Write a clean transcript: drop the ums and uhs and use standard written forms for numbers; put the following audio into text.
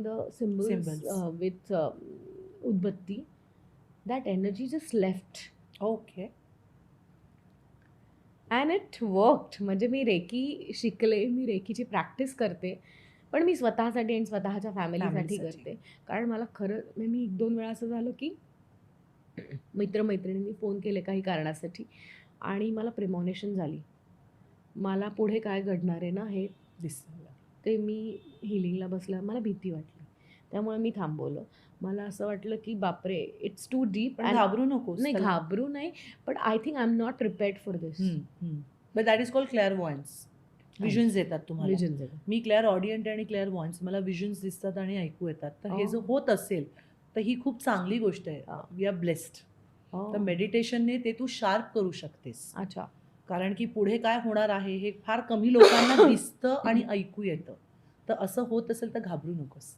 the symbols with Udbatti, that energy just left. Okay. And it worked. म्हणजे मी recce शिकले, मी रेकीची practice करते, पण मी स्वतःसाठी आणि स्वतःच्या फॅमिलीसाठी करते. कारण मला खरं म्हणजे मी 1-2 वेळा असं झालं की मित्रमैत्रिणींनी फोन केले काही कारणासाठी आणि मला प्रेमॉनिशन झाली. मला पुढे काय घडणार आहे ना हे दिसलं. ते मी हिलिंगला बसल्यावर मला भीती वाटली. त्यामुळे मी थांबवलं. मला असं वाटलं की बापरे, इट्स टू डीप. पण घाबरू नकोस. नाही, घाबरू नाही, but I think I am not prepared for this. But that is called clairvoyance. Visions येतात तुम्हाला. विजन्स. मी क्लिअर ऑडियंट आणि क्लेअरवॉयन्स, मला विजन्स दिसतात आणि ऐकू येतात. तर हे जर होत असेल तर ही खूप चांगली गोष्ट आहे. We are blessed. तर मेडिटेशनने ते तू शार्प करू शकतेस. अच्छा. कारण की पुढे काय होणार आहे हे फार कमी लोकांना दिसतं आणि ऐकू येतं. तर असं होत असेल तर घाबरू नकोस.